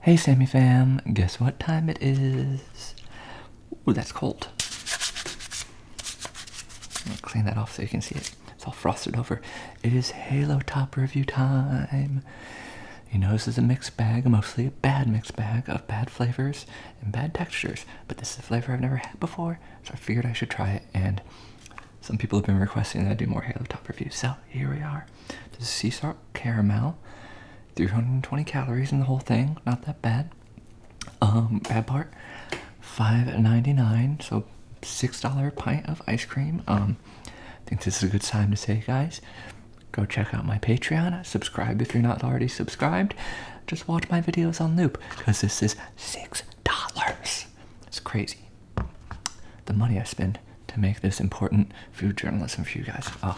Hey Sammy fam, guess what time it is? Ooh, that's cold. I'm gonna clean that off so you can see it. It's all frosted over. It is Halo Top review time. You know, this is a mixed bag, mostly a bad mixed bag of bad flavors and bad textures. But this is a flavor I've never had before, so I figured I should try it. And some people have been requesting that I do more Halo Top reviews, so here we are. This is sea salt caramel. 320 calories in the whole thing, not that bad. Bad part, $5.99, so $6 pint of ice cream. I think this is a good time to say, guys, go check out my Patreon, subscribe if you're not already subscribed, just watch my videos on loop, because this is $6. It's crazy, the money I spend to make this important food journalism for you guys. But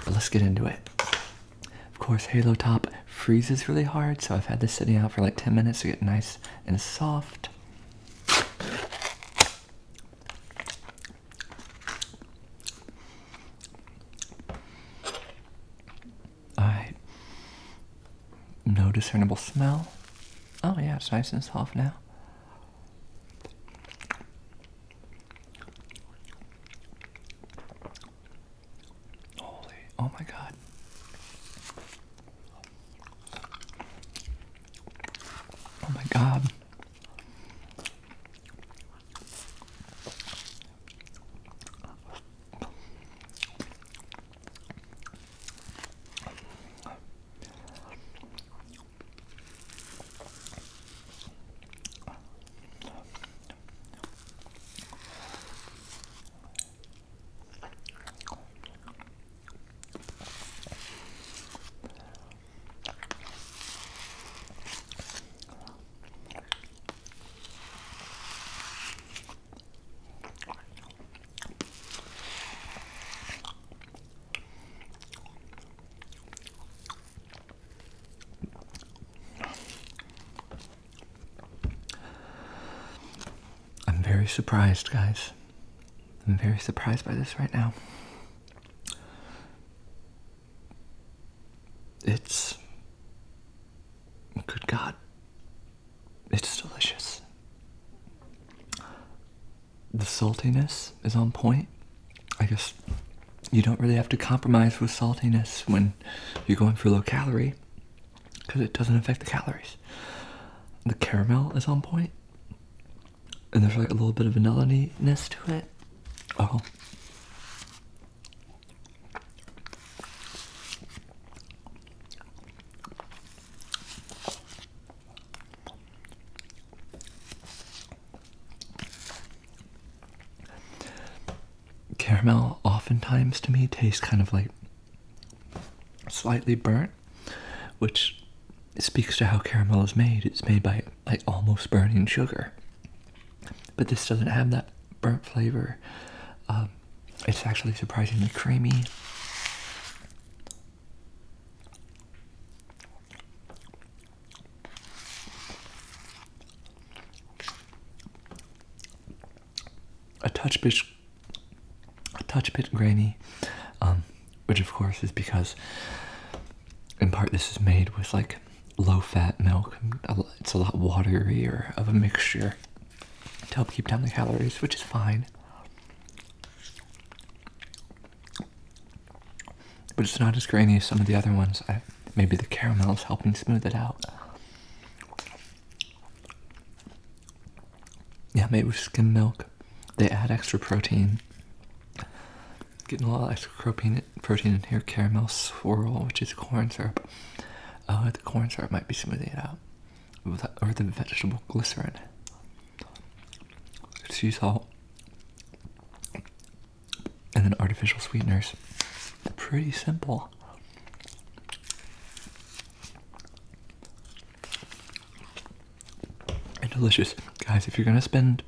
let's get into it. Of course, Halo Top freezes really hard, so I've had this sitting out for like 10 minutes to get nice and soft. Alright. No discernible smell. Oh yeah, it's nice and soft now. Holy, oh my god. Oh my god. I'm very surprised, guys. I'm very surprised by this right now. It's... good God. It's delicious. The saltiness is on point. I guess you don't really have to compromise with saltiness when you're going for low calorie, because it doesn't affect the calories. The caramel is on point, and there's like a little bit of vanilla-ness to it. Oh. Caramel oftentimes to me tastes kind of like slightly burnt, which speaks to how caramel is made. It's made by like almost burning sugar. But this doesn't have that burnt flavor. It's actually surprisingly creamy. A touch bit grainy, which of course is because in part this is made with like low-fat milk. It's a lot waterier of a mixture to help keep down the calories, which is fine. But it's not as grainy as some of the other ones. Maybe the caramel is helping smooth it out. Yeah, made with skim milk. They add extra protein. Getting a lot of extra protein in here. Caramel swirl, which is corn syrup. Oh, the corn syrup might be smoothing it out. Or the vegetable glycerin. Sea salt. And then artificial sweeteners. Pretty simple. And delicious. Guys, if you're gonna spend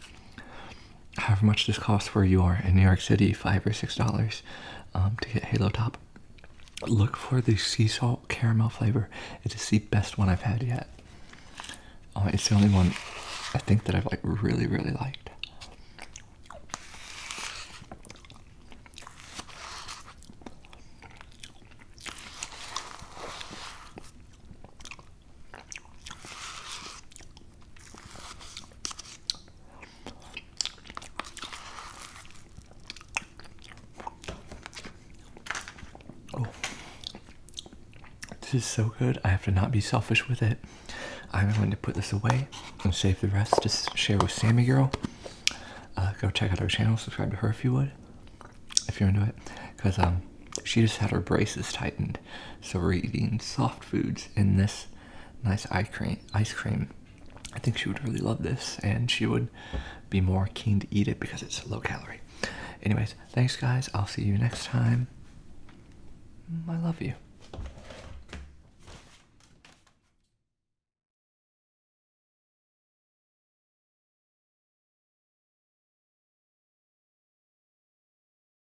however much this costs where you are in New York City, $5 or $6, to get Halo Top, look for the sea salt caramel flavor. It is the best one I've had yet. It's the only one I think that I've like really liked. This is so good. I have to not be selfish with it. I'm going to put this away and save the rest to share with Sammy Girl. Go check out her channel. Subscribe to her if you would, if you're into it, because she just had her braces tightened, so we're eating soft foods in this nice ice cream. I think she would really love this, and she would be more keen to eat it because it's low calorie. Anyways, thanks guys. I'll see you next time. I love you.